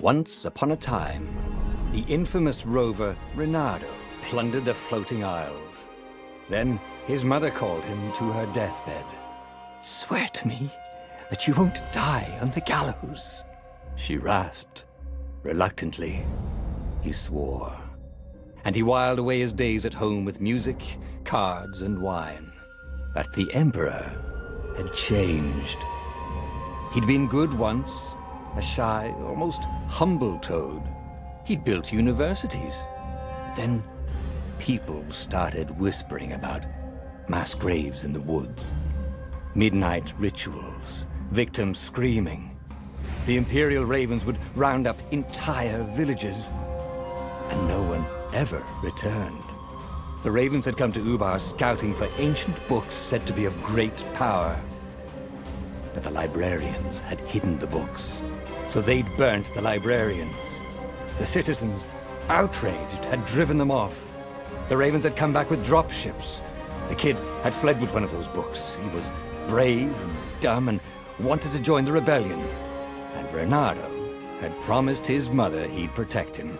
Once upon a time, the infamous rover Reynardo plundered the floating isles. Then his mother called him to her deathbed. "Swear to me that you won't die on the gallows," she rasped. Reluctantly, he swore. And he whiled away his days at home with music, cards, and wine. But the Emperor had changed. He'd been good once, a shy, almost humble toad. He'd built universities. Then people started whispering about mass graves in the woods, midnight rituals, victims screaming. The Imperial Ravens would round up entire villages, and no one ever returned. The Ravens had come to Ubar scouting for ancient books said to be of great power. But the librarians had hidden the books, so they'd burnt the librarians. The citizens, outraged, had driven them off. The Ravens had come back with dropships. The kid had fled with one of those books. He was brave and dumb and wanted to join the rebellion. And Reynardo had promised his mother he'd protect him.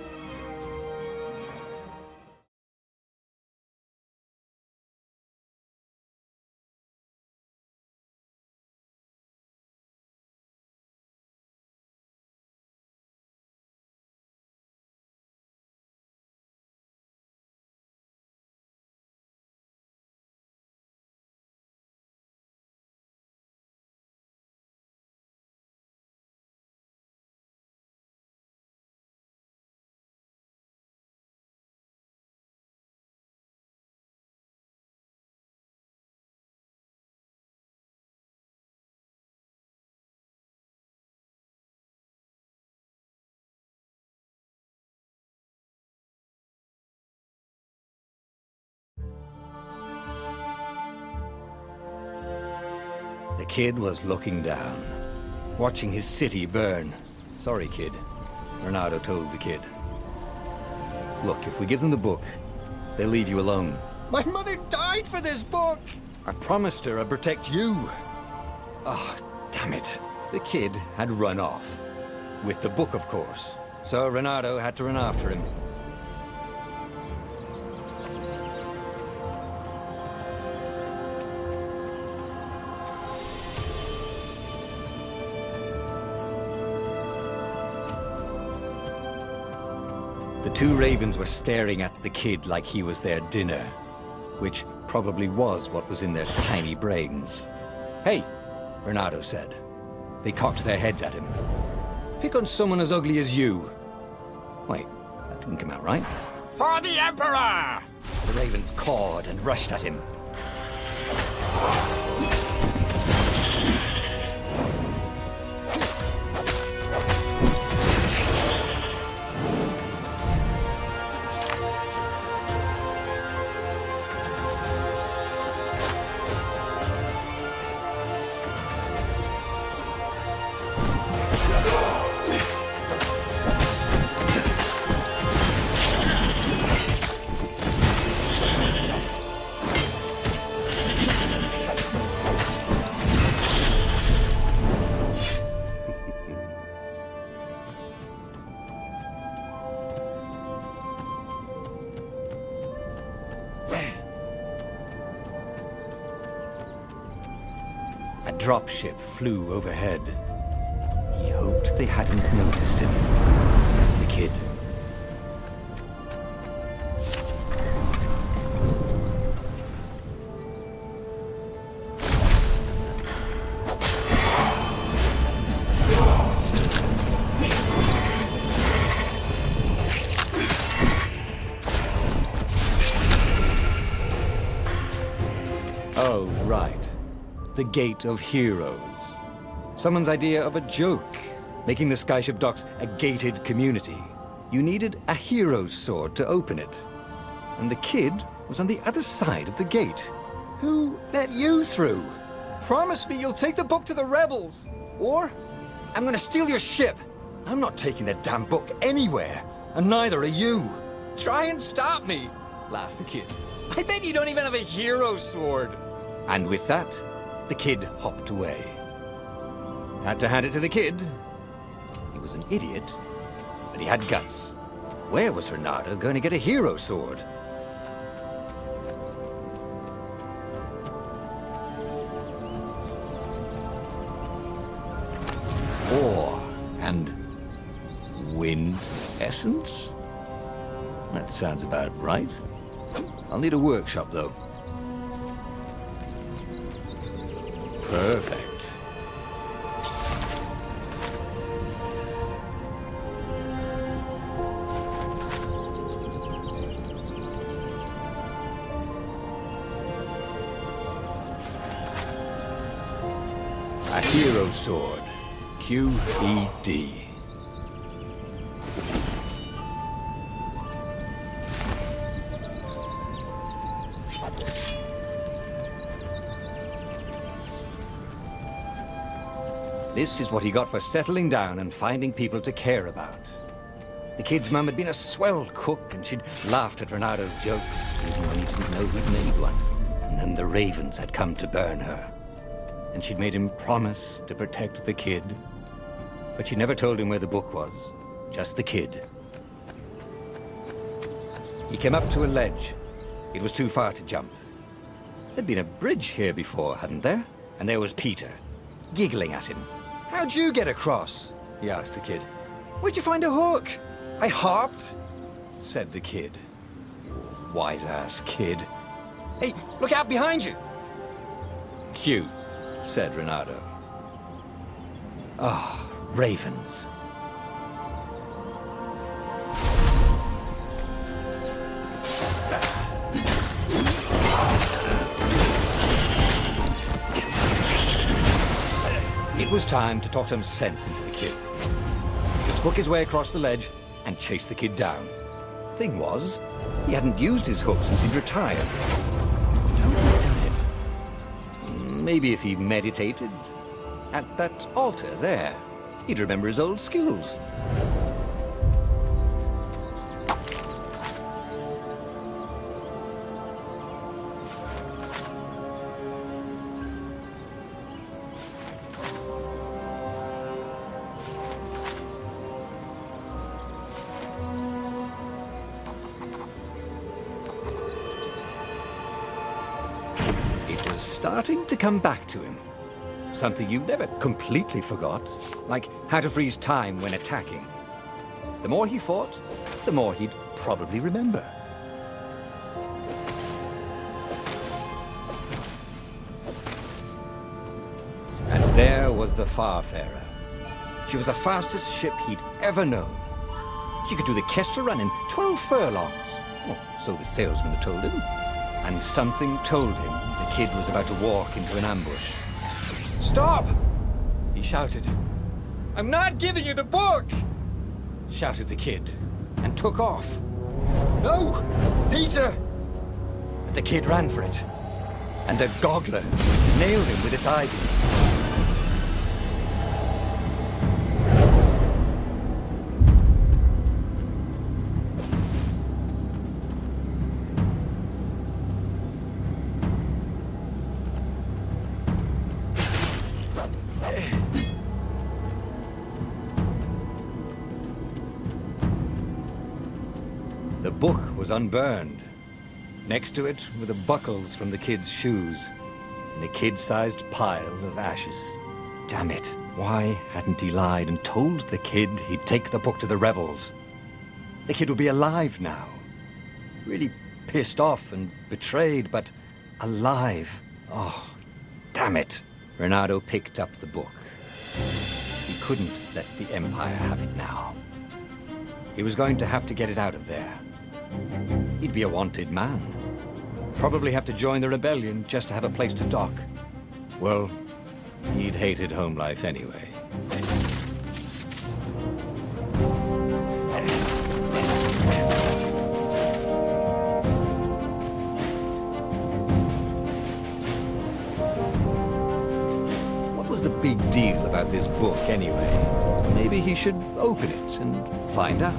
The kid was looking down, watching his city burn. "Sorry, kid," Reynardo told the kid. "Look, if we give them the book, they'll leave you alone." "My mother died for this book!" "I promised her I'd protect you." "Oh, damn it." The kid had run off. With the book, of course. So Reynardo had to run after him. The two Ravens were staring at the kid like he was their dinner, which probably was what was in their tiny brains. "Hey," Reynardo said. They cocked their heads at him. "Pick on someone as ugly as you." Wait, that didn't come out right. "For the Emperor!" The Ravens cawed and rushed at him. A dropship flew overhead. He hoped they hadn't noticed him. The kid. Oh, right. The Gate of Heroes. Someone's idea of a joke, making the Skyship docks a gated community. You needed a hero's sword to open it. And the kid was on the other side of the gate. Who let you through? Promise me you'll take the book to the rebels, or I'm gonna steal your ship. I'm not taking that damn book anywhere, and neither are you. Try and stop me, laughed the kid. I bet you don't even have a hero sword. And with that, the kid hopped away. Had to hand it to the kid. He was an idiot, but he had guts. Where was Reynardo going to get a hero sword? War and wind essence? That sounds about right. I'll need a workshop, though. Perfect. A hero sword. QED. This is what he got for settling down and finding people to care about. The kid's mum had been a swell cook, and she'd laughed at Reynardo's jokes, even when he didn't know who'd made one. And then the ravens had come to burn her. And she'd made him promise to protect the kid. But she never told him where the book was, just the kid. He came up to a ledge. It was too far to jump. There'd been a bridge here before, hadn't there? And there was Peter, giggling at him. "How'd you get across?" he asked the kid. "Where'd you find a hook?" "I hopped," said the kid. Wise-ass kid. "Hey, look out behind you!" "Cute," said Reynardo. Oh, ravens. It was time to talk some sense into the kid. Just hook his way across the ledge and chase the kid down. Thing was, he hadn't used his hook since he'd retired. How had he done it? Maybe if he meditated at that altar there, he'd remember his old skills. Starting to come back to him. Something you never completely forgot, like how to freeze time when attacking. The more he fought, the more he'd probably remember. And there was the Farfarer. She was the fastest ship he'd ever known. She could do the Kessel Run in 12 furlongs. Oh, so the salesman had told him. And something told him the kid was about to walk into an ambush. "Stop!" he shouted. "I'm not giving you the book!" shouted the kid, and took off. "No! Peter!" But the kid ran for it, and a goggler nailed him with its ivy. The book was unburned. Next to it were the buckles from the kid's shoes, and a kid-sized pile of ashes. Damn it, why hadn't he lied and told the kid he'd take the book to the rebels? The kid would be alive now. Really pissed off and betrayed, but alive. Oh, damn it. Reynardo picked up the book. He couldn't let the Empire have it now. He was going to have to get it out of there. He'd be a wanted man. Probably have to join the rebellion just to have a place to dock. Well, he'd hated home life anyway. What was the big deal about this book anyway? Maybe he should open it and find out.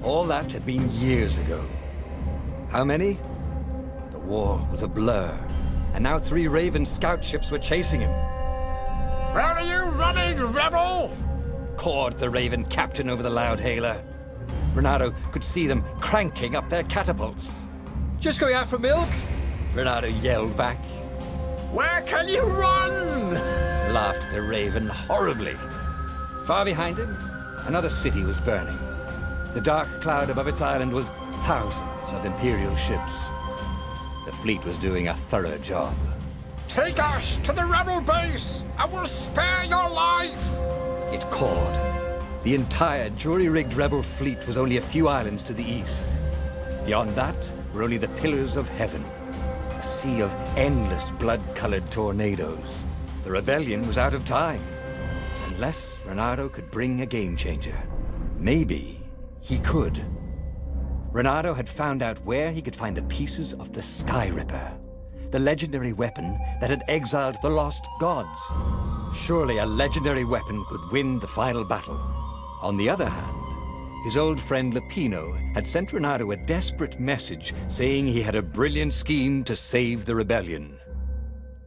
All that had been years ago. How many? The war was a blur, and now 3 Raven scout ships were chasing him. "Where are you running, rebel?" cawed the Raven captain over the loudhailer. Reynardo could see them cranking up their catapults. "Just going out for milk?" Reynardo yelled back. "Where can you run?" laughed the Raven horribly. Far behind him, another city was burning. The dark cloud above its island was thousands of Imperial ships. The fleet was doing a thorough job. "Take us to the rebel base, and we'll spare your life!" it cawed. The entire jury-rigged rebel fleet was only a few islands to the east. Beyond that were only the pillars of heaven, a sea of endless blood-colored tornadoes. The rebellion was out of time, unless Reynardo could bring a game-changer. Maybe he could. Reynardo had found out where he could find the pieces of the Sky Ripper, the legendary weapon that had exiled the lost gods. Surely a legendary weapon could win the final battle. On the other hand, his old friend Lapino had sent Reynardo a desperate message saying he had a brilliant scheme to save the rebellion.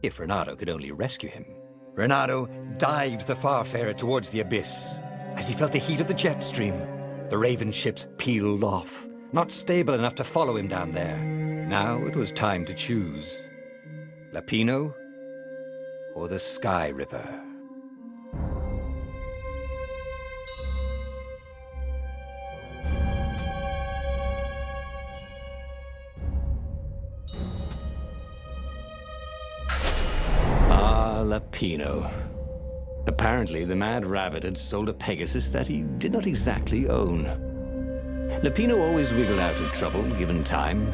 If Reynardo could only rescue him. Reynardo dived the Farfarer towards the abyss. As he felt the heat of the jet stream, the Raven ships peeled off, not stable enough to follow him down there. Now it was time to choose. Lapino or the Sky Ripper? Lapino. Apparently, the Mad Rabbit had sold a Pegasus that he did not exactly own. Lapino always wiggled out of trouble, given time.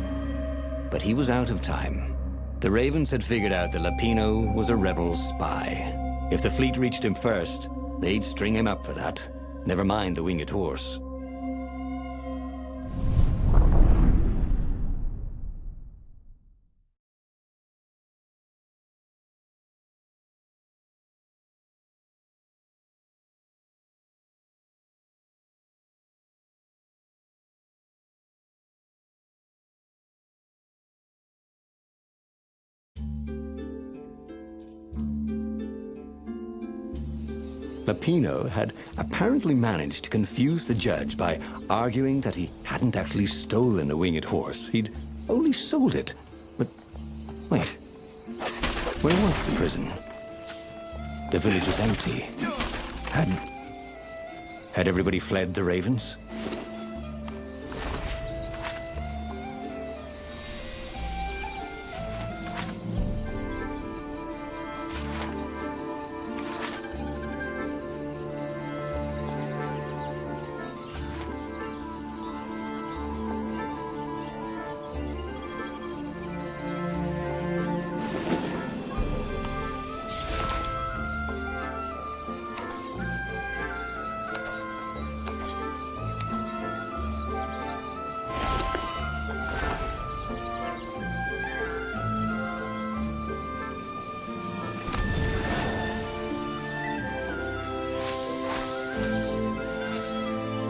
But he was out of time. The Ravens had figured out that Lapino was a rebel spy. If the fleet reached him first, they'd string him up for that. Never mind the winged horse. Lapino had apparently managed to confuse the judge by arguing that he hadn't actually stolen a winged horse. He'd only sold it. But wait, where was the prison? The village was empty. Had everybody fled the Ravens?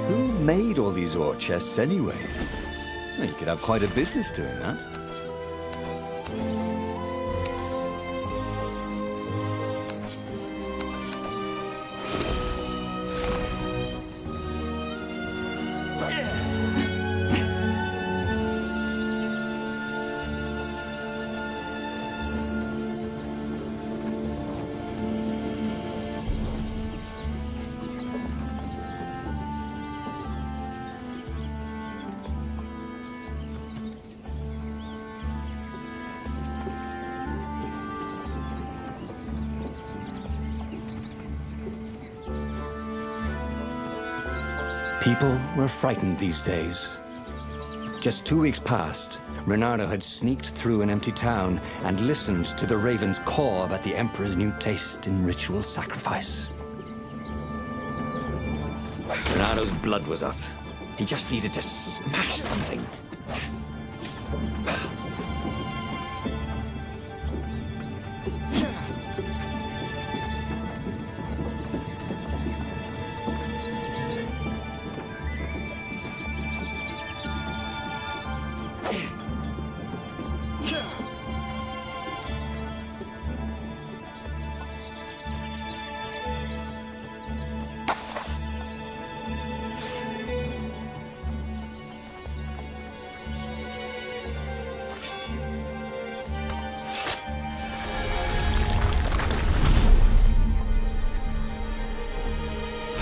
Who made all these ore chests anyway? Well, you could have quite a business doing that. People were frightened these days. Just 2 weeks past, Reynardo had sneaked through an empty town and listened to the Ravens caw about the Emperor's new taste in ritual sacrifice. Reynardo's blood was up. He just needed to smash something.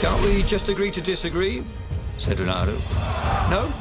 Can't we just agree to disagree? Said Renato. No?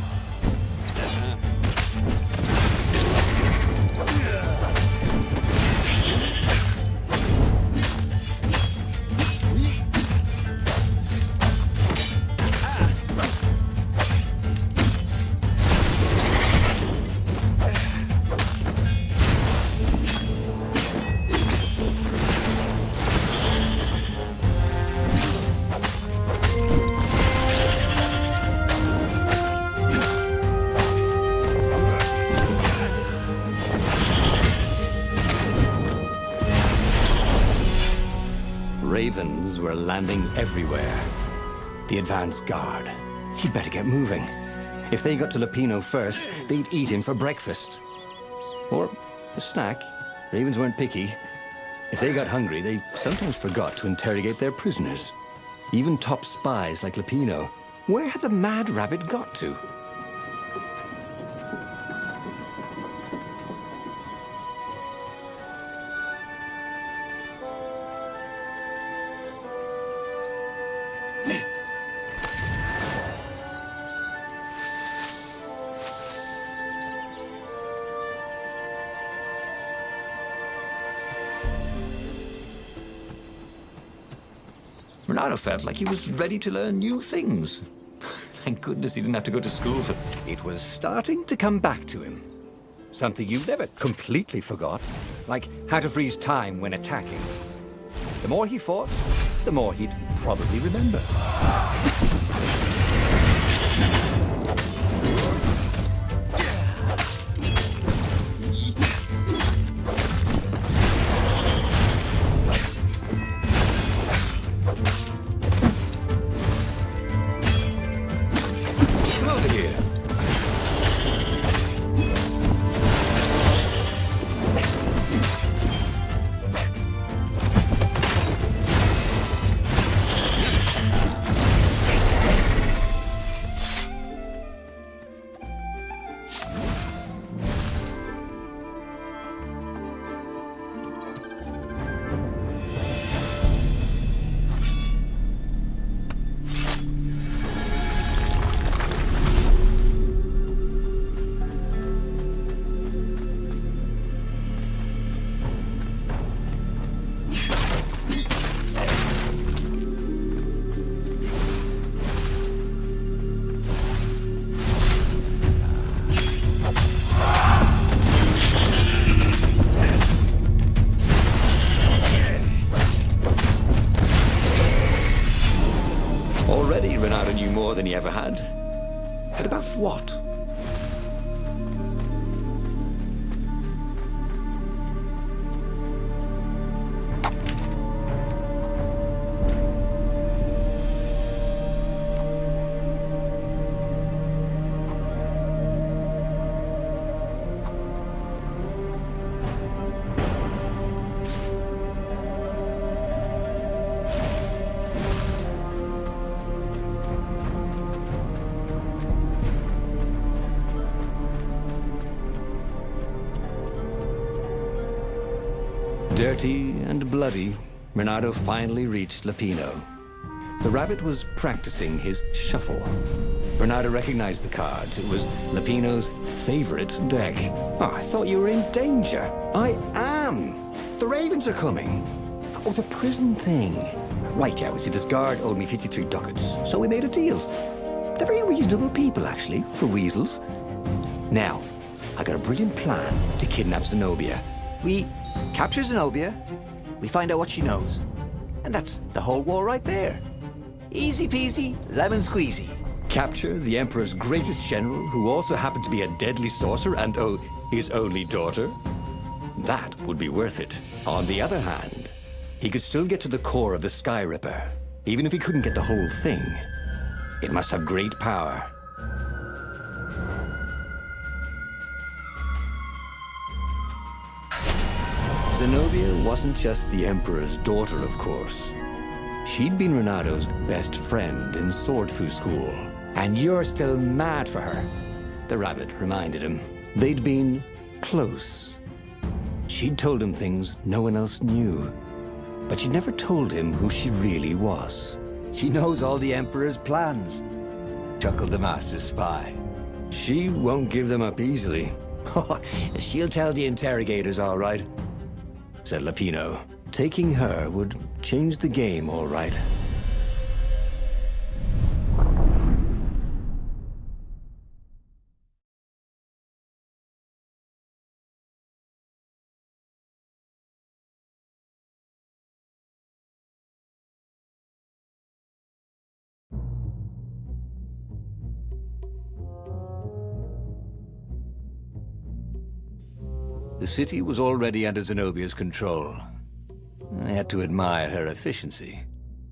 Ravens were landing everywhere. The advance guard. He'd better get moving. If they got to Lupino first, they'd eat him for breakfast. Or a snack. Ravens weren't picky. If they got hungry, they sometimes forgot to interrogate their prisoners. Even top spies like Lupino. Where had the mad rabbit got to? Renato felt like he was ready to learn new things. Thank goodness he didn't have to go to school for... It was starting to come back to him. Something you never completely forgot. Like how to freeze time when attacking. The more he fought, the more he'd probably remember. Already, Renato knew more than he ever had. But about what? Dirty and bloody, Renato finally reached Lupino. The rabbit was practicing his shuffle. Renato recognized the cards. It was Lupino's favorite deck. Oh, I thought you were in danger. I am. The ravens are coming. Oh, the prison thing. Right, yeah, see, this guard owed me 53 ducats, so we made a deal. They're very reasonable people, actually, for weasels. Now, I got a brilliant plan to kidnap Zenobia. We capture Zenobia, we find out what she knows. And that's the whole war right there. Easy peasy, lemon squeezy. Capture the Emperor's greatest general, who also happened to be a deadly sorcerer and, oh, his only daughter? That would be worth it. On the other hand, he could still get to the core of the Sky Ripper, even if he couldn't get the whole thing. It must have great power. Zenobia wasn't just the Emperor's daughter, of course. She'd been Renato's best friend in Sword Fu school. And you're still mad for her, the rabbit reminded him. They'd been close. She'd told him things no one else knew. But she'd never told him who she really was. She knows all the Emperor's plans, chuckled the master spy. She won't give them up easily. She'll tell the interrogators, all right, said Lapino. Taking her would change the game, all right. The city was already under Zenobia's control. I had to admire her efficiency.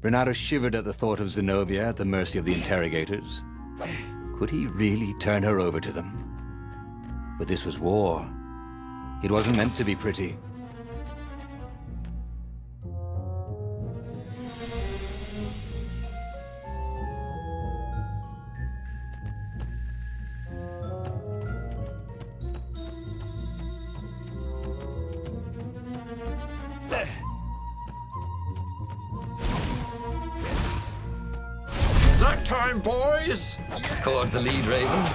Renato shivered at the thought of Zenobia at the mercy of the interrogators. Could he really turn her over to them? But this was war. It wasn't meant to be pretty. That time, boys! Called the lead raven.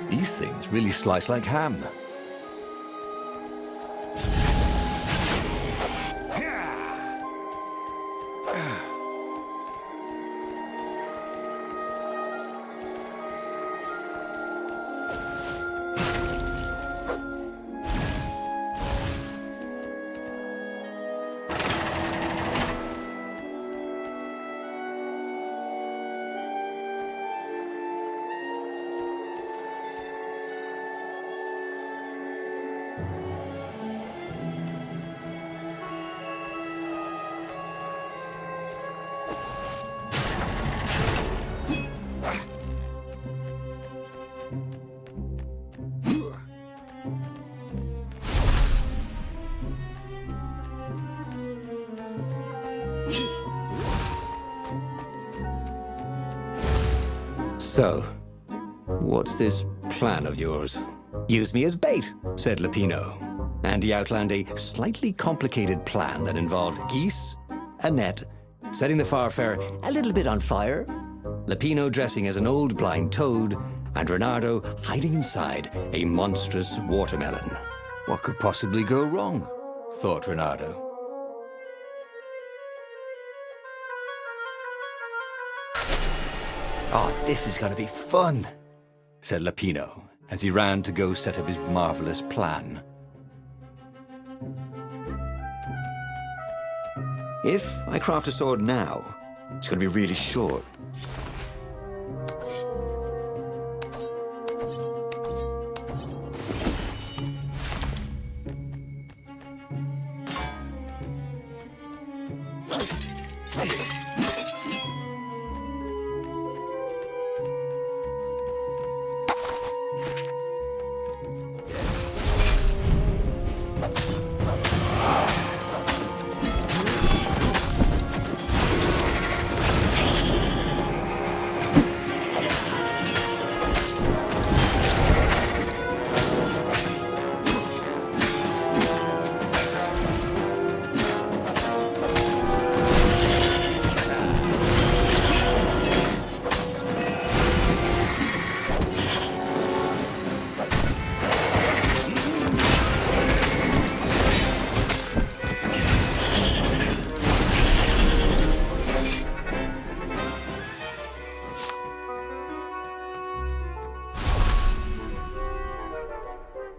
These things really slice like ham. So, what's this plan of yours? Use me as bait, said Lapino. And he outlined a slightly complicated plan that involved geese, a net, setting the Farfarer a little bit on fire, Lapino dressing as an old blind toad, and Renato hiding inside a monstrous watermelon. What could possibly go wrong? Thought Renato. Oh, this is gonna be fun, said Lapino, as he ran to go set up his marvelous plan. If I craft a sword now, it's gonna be really short.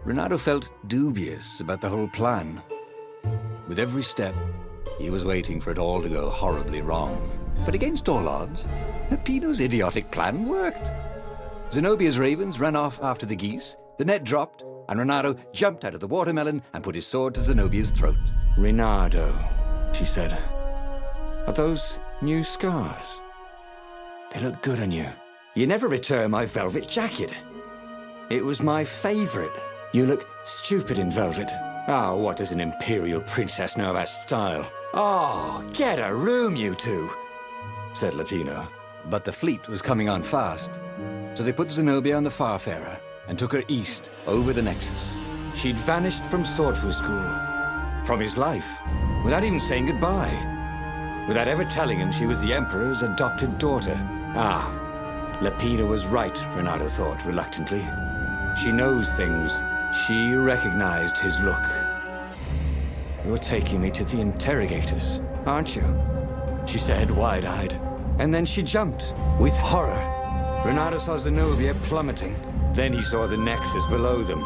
Renato felt dubious about the whole plan. With every step, he was waiting for it all to go horribly wrong. But against all odds, Lapino's idiotic plan worked. Zenobia's ravens ran off after the geese, The net dropped, and Renato jumped out of the watermelon and put his sword to Zenobia's throat. "Renato," she said. "Are those new scars? They look good on you. You never returned my velvet jacket. It was my favorite. You look stupid in velvet. Oh, what does an imperial princess know about style? Oh, get a room, you two," said Latino. But the fleet was coming on fast, so they put Zenobia on the Farfarer and took her east, over the Nexus. She'd vanished from Swordfu School, from his life, without even saying goodbye, without ever telling him she was the Emperor's adopted daughter. Ah, Lapina was right, Renato thought reluctantly. She knows things. She recognized his look. "You're taking me to the interrogators, aren't you?" she said, wide-eyed. And then she jumped, with horror. Renato saw Zenobia plummeting. Then he saw the Nexus below them.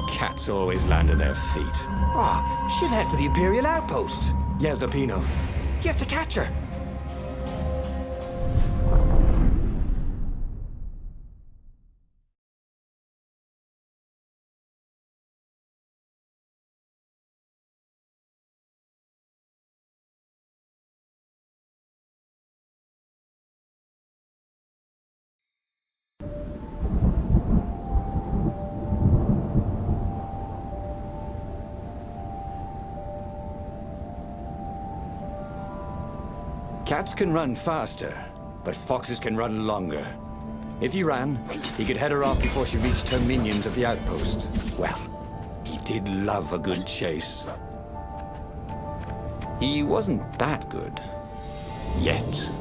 Cats always land on their feet. "Ah, she'll head for the Imperial outpost," yelled Lapino. "You have to catch her." Cats can run faster, but foxes can run longer. If he ran, he could head her off before she reached her minions at the outpost. Well, he did love a good chase. He wasn't that good. Yet.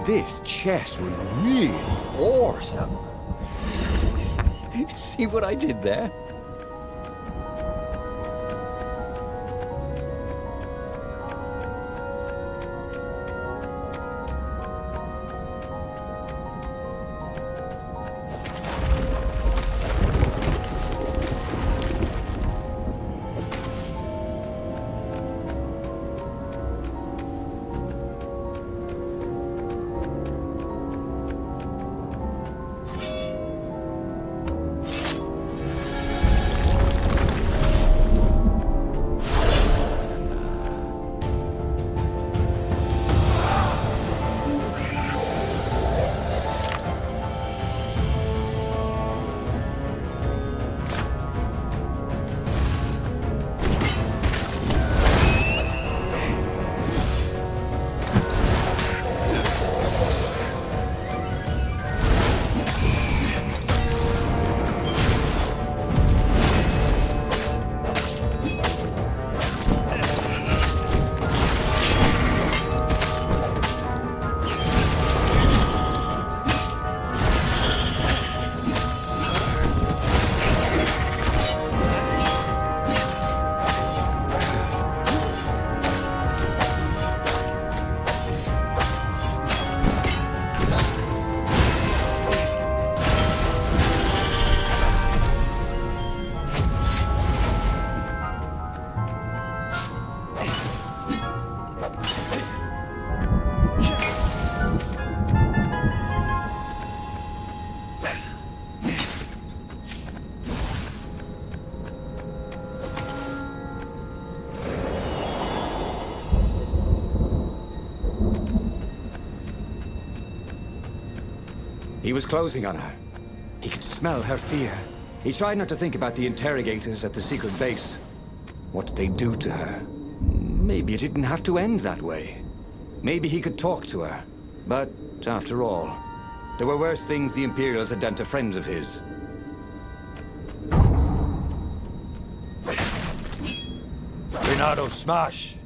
This chest was really awesome. See what I did there? He was closing on her. He could smell her fear. He tried not to think about the interrogators at the secret base. What they'd do to her. Maybe it didn't have to end that way. Maybe he could talk to her. But, after all, there were worse things the Imperials had done to friends of his. Renato, smash!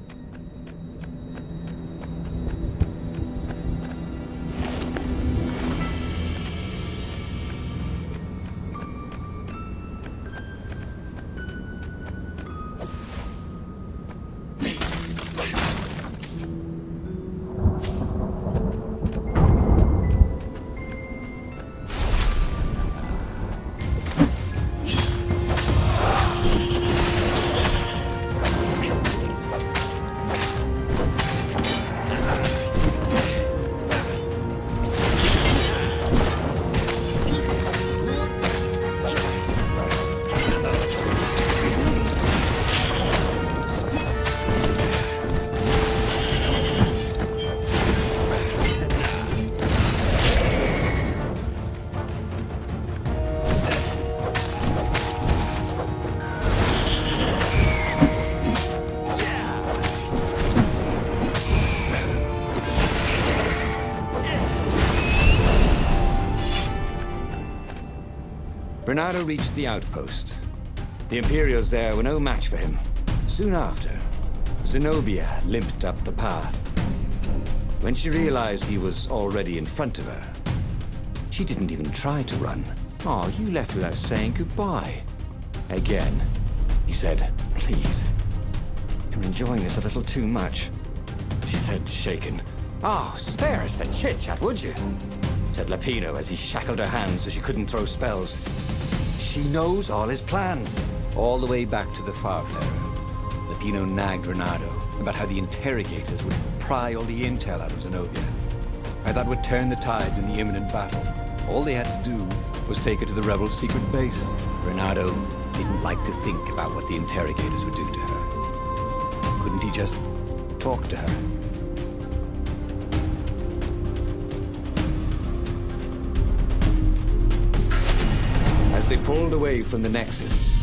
Bernardo reached the outpost. The Imperials there were no match for him. Soon after, Zenobia limped up the path. When she realized he was already in front of her, she didn't even try to run. Oh, you left without saying goodbye. Again, he said, please. You're enjoying this a little too much. She said, shaken. Oh, spare us the chit-chat, would you? Said Lapino as he shackled her hands so she couldn't throw spells. She knows all his plans. All the way back to the Farfarer, Lapino nagged Renato about how the interrogators would pry all the intel out of Zenobia. How that would turn the tides in the imminent battle. All they had to do was take her to the rebels' secret base. Renato didn't like to think about what the interrogators would do to her. Couldn't he just talk to her? As they pulled away from the Nexus,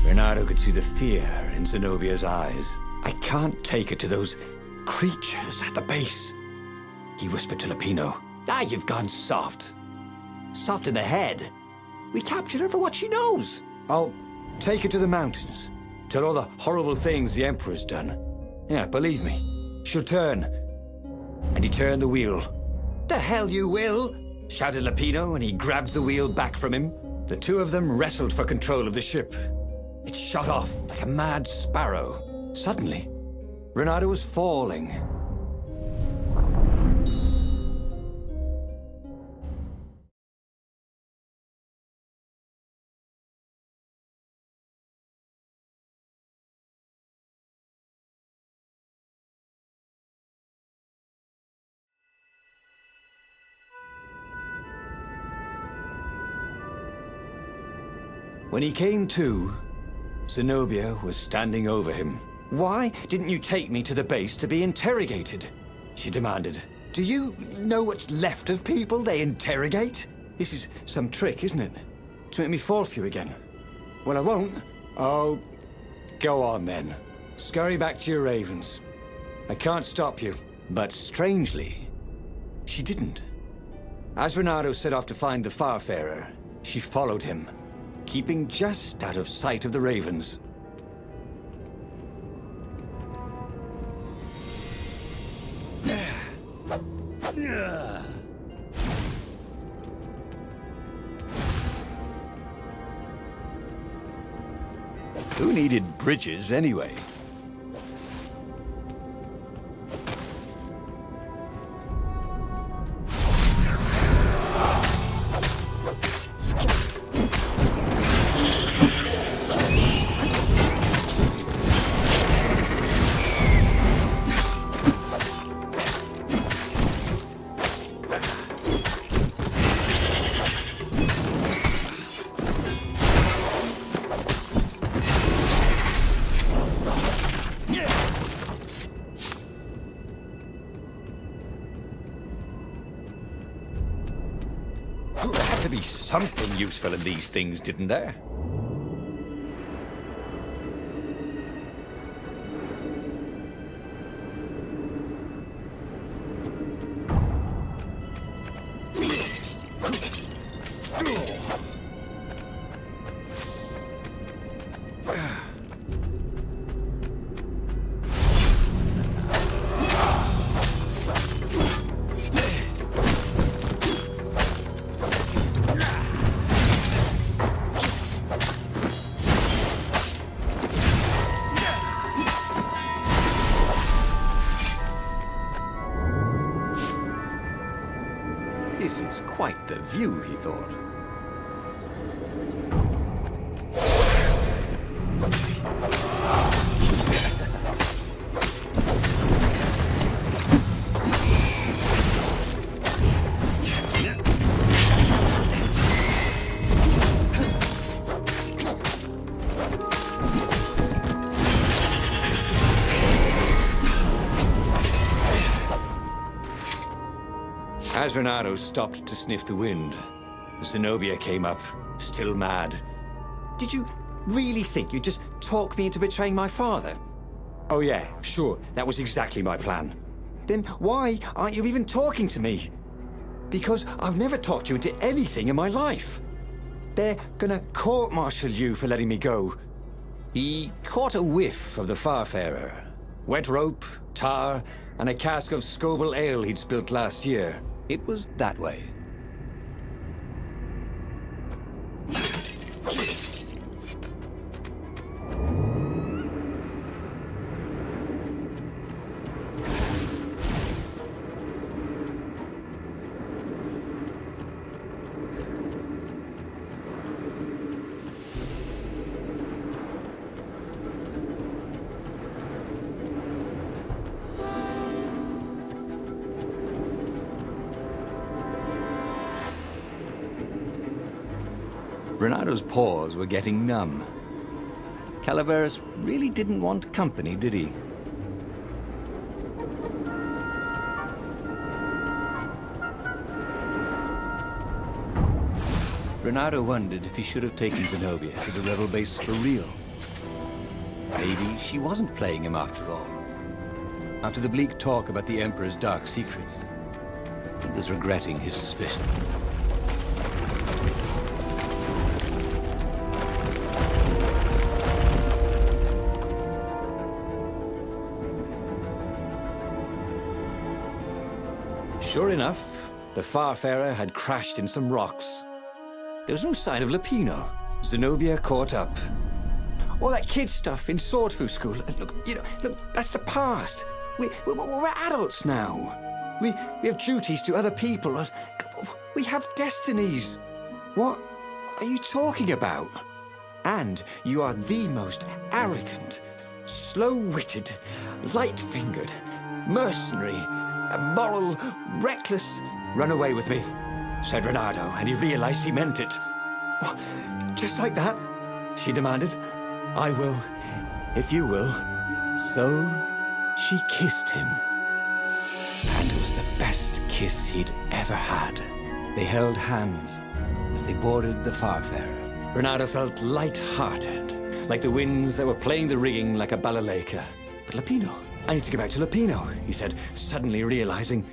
Renato could see the fear in Zenobia's eyes. I can't take her to those creatures at the base, he whispered to Lapino. Ah, you've gone soft. Soft in the head. We captured her for what she knows. I'll take her to the mountains. Tell all the horrible things the Emperor's done. Yeah, believe me, she'll turn. And he turned the wheel. The hell you will, shouted Lapino, and he grabbed the wheel back from him. The two of them wrestled for control of the ship. It shot off like a mad sparrow. Suddenly, Renato was falling. When he came to, Zenobia was standing over him. Why didn't you take me to the base to be interrogated? She demanded. Do you know what's left of people they interrogate? This is some trick, isn't it? To make me fall for you again. Well, I won't. Oh, go on then. Scurry back to your ravens. I can't stop you. But strangely, she didn't. As Renato set off to find the Farfarer, she followed him, keeping just out of sight of the ravens. Who needed bridges anyway? There had to be something useful in these things, didn't there? This is quite the view, he thought. As Renato stopped to sniff the wind, Zenobia came up, still mad. Did you really think you'd just talk me into betraying my father? Oh yeah, sure, that was exactly my plan. Then why aren't you even talking to me? Because I've never talked you into anything in my life. They're gonna court-martial you for letting me go. He caught a whiff of the Farfarer. Wet rope, tar, and a cask of Scobel ale he'd spilt last year. It was that way. Renado's paws were getting numb. Calaveras really didn't want company, did he? Renado wondered if he should have taken Zenobia to the rebel base for real. Maybe she wasn't playing him after all. After the bleak talk about the Emperor's dark secrets, he was regretting his suspicion. Sure enough, the Farfarer had crashed in some rocks. There was no sign of Lupino. Zenobia caught up. All that kid stuff in Swordfu School. Look, that's the past. We're adults now. We have duties to other people. We have destinies. What are you talking about? And you are the most arrogant, slow-witted, light-fingered, mercenary, immoral, reckless. Run away with me, said Renado, and he realized he meant it. What? Just like that? She demanded. I will, if you will. So she kissed him. And it was the best kiss he'd ever had. They held hands as they boarded the Farfarer. Renado felt light-hearted, like the winds that were playing the rigging like a balalaika. But Lupino, I need to get back to Lupino, he said, suddenly realizing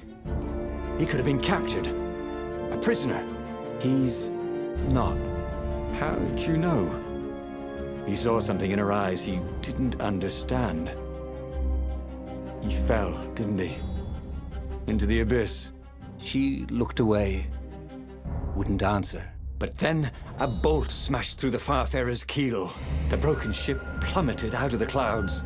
he could have been captured. A prisoner. He's not. How'd you know? He saw something in her eyes he didn't understand. He fell, didn't he? Into the abyss. She looked away, wouldn't answer. But then a bolt smashed through the Farfarer's keel. The broken ship plummeted out of the clouds.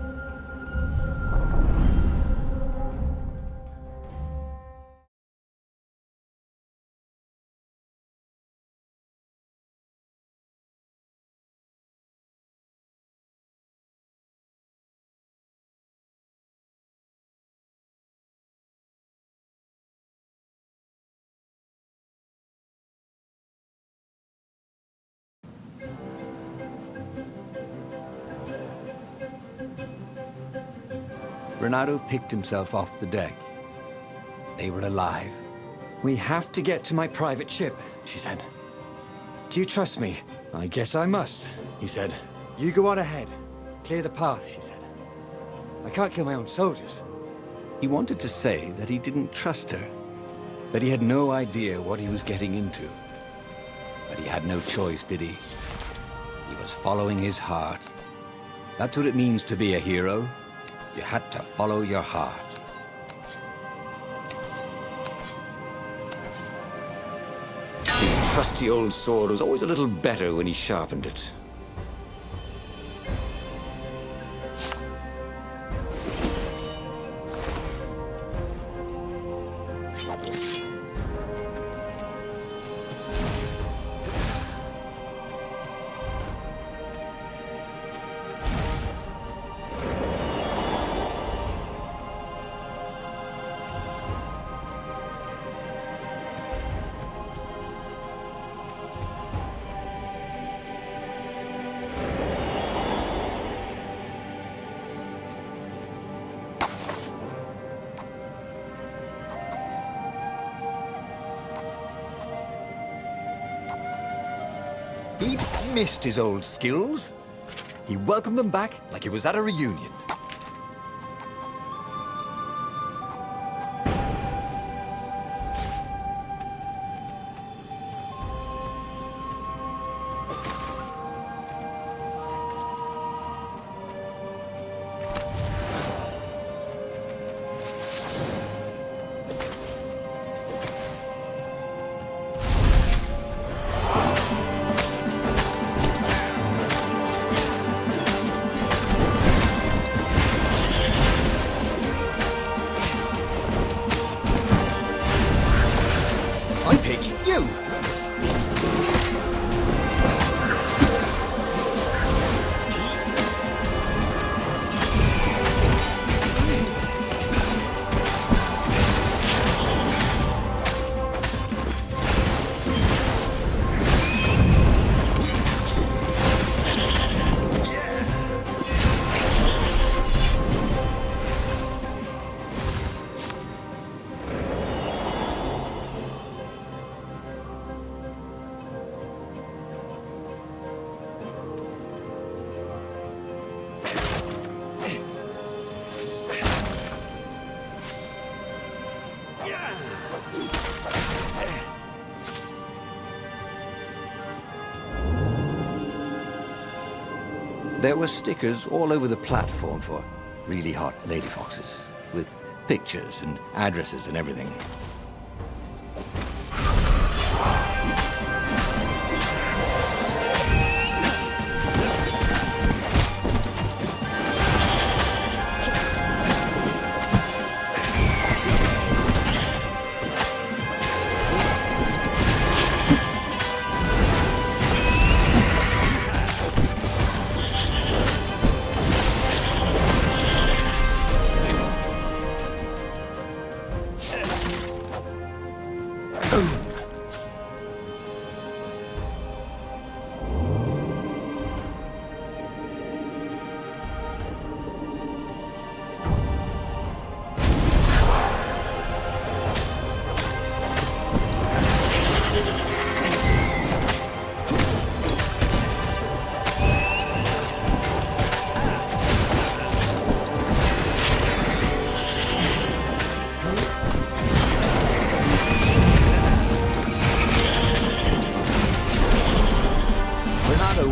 Renado picked himself off the deck. They were alive. We have to get to my private ship, she said. Do you trust me? I guess I must, he said. You go on ahead. Clear the path, she said. I can't kill my own soldiers. He wanted to say that he didn't trust her, that he had no idea what he was getting into. But he had no choice, did he? He was following his heart. That's what it means to be a hero. You had to follow your heart. His trusty old sword was always a little better when he sharpened it. He missed his old skills. He welcomed them back like he was at a reunion. There were stickers all over the platform for really hot lady foxes, with pictures and addresses and everything.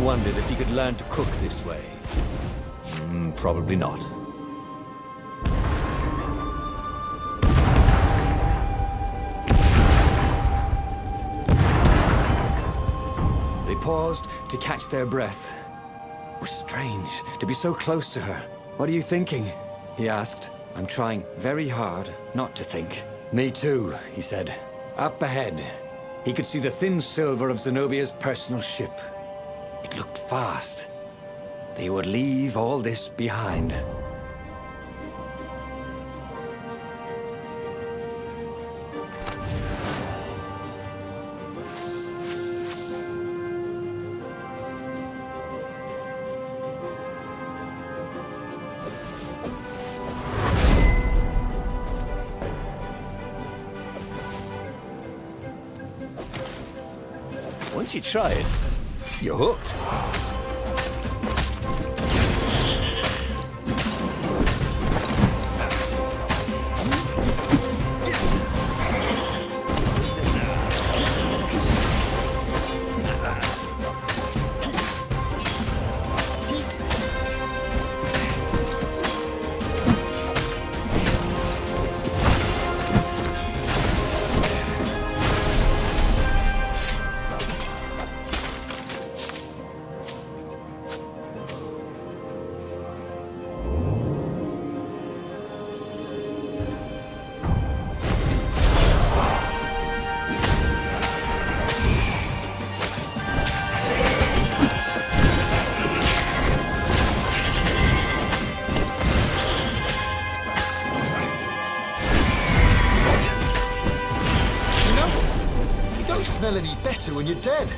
Wondered if he could learn to cook this way. Probably not. They paused to catch their breath. It was strange to be so close to her. "What are you thinking?" he asked. "I'm trying very hard not to think." "Me too," he said. Up ahead, he could see the thin silver of Zenobia's personal ship. It looked fast. They would leave all this behind. Once you try it, you're hooked. Smell any better when you're dead.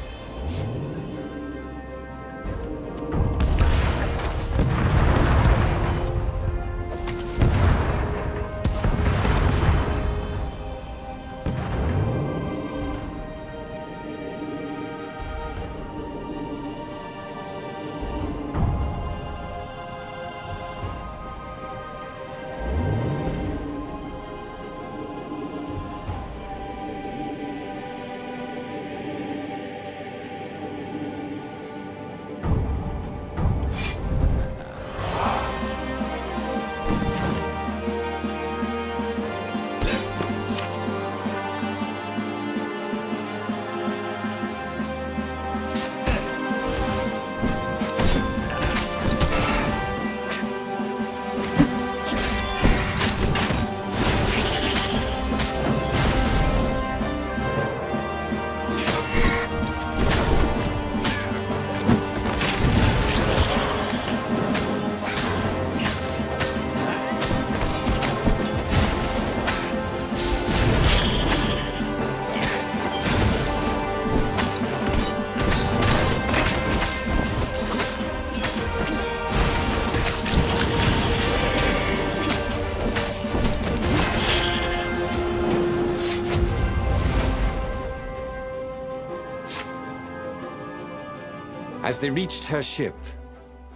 As they reached her ship,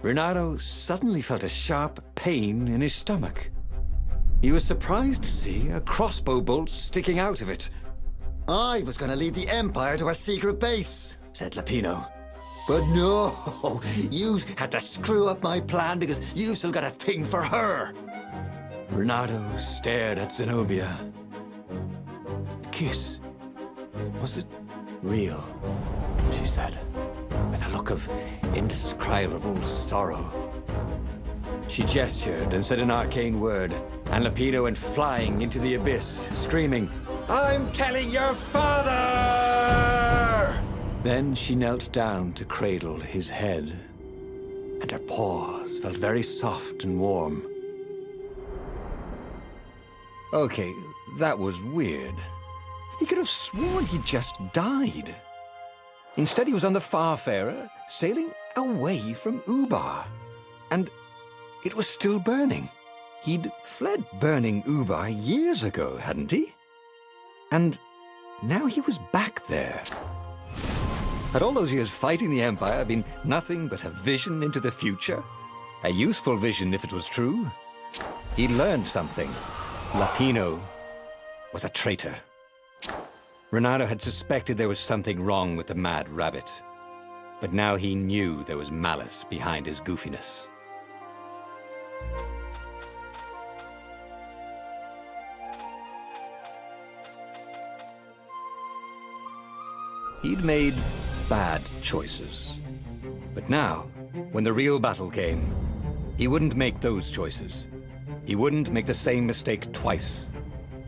Renato suddenly felt a sharp pain in his stomach. He was surprised to see a crossbow bolt sticking out of it. "I was going to lead the Empire to our secret base," said Lapino. But no, you had to screw up my plan because you've still got a thing for her. Renato stared at Zenobia. The kiss, was it real? She said, with a look of indescribable sorrow. She gestured and said an arcane word, and Lapino went flying into the abyss, screaming, "I'm telling your father!" Then she knelt down to cradle his head, and her paws felt very soft and warm. Okay, that was weird. He could have sworn he just died. Instead, he was on the Farfarer, sailing away from Ubar. And it was still burning. He'd fled burning Ubar years ago, hadn't he? And now he was back there. Had all those years fighting the Empire been nothing but a vision into the future? A useful vision if it was true. He'd learned something. Lapino was a traitor. Renato had suspected there was something wrong with the Mad Rabbit. But now he knew there was malice behind his goofiness. He'd made bad choices. But now, when the real battle came, he wouldn't make those choices. He wouldn't make the same mistake twice.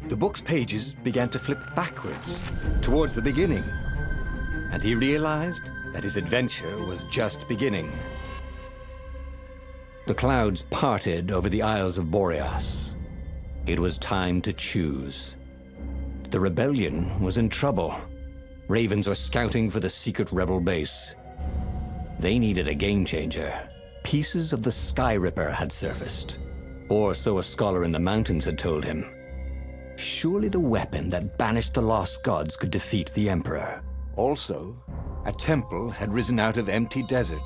The book's pages began to flip backwards, towards the beginning. And he realized that his adventure was just beginning. The clouds parted over the Isles of Boreas. It was time to choose. The rebellion was in trouble. Ravens were scouting for the secret rebel base. They needed a game-changer. Pieces of the Sky Ripper had surfaced. Or so a scholar in the mountains had told him. Surely the weapon that banished the lost gods could defeat the Emperor. Also, a temple had risen out of empty desert.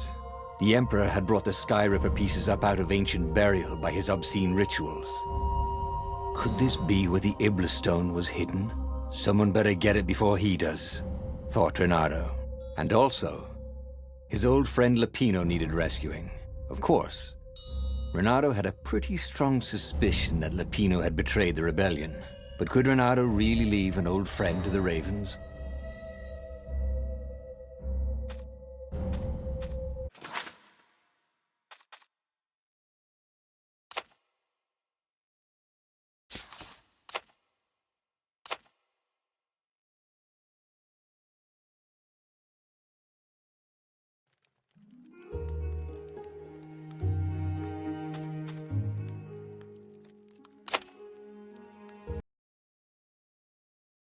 The Emperor had brought the Sky Ripper pieces up out of ancient burial by his obscene rituals. Could this be where the Iblis Stone was hidden? Someone better get it before he does, thought Renato. And also, his old friend Lapino needed rescuing. Of course. Renato had a pretty strong suspicion that Lapino had betrayed the rebellion. But could Renato really leave an old friend to the Ravens?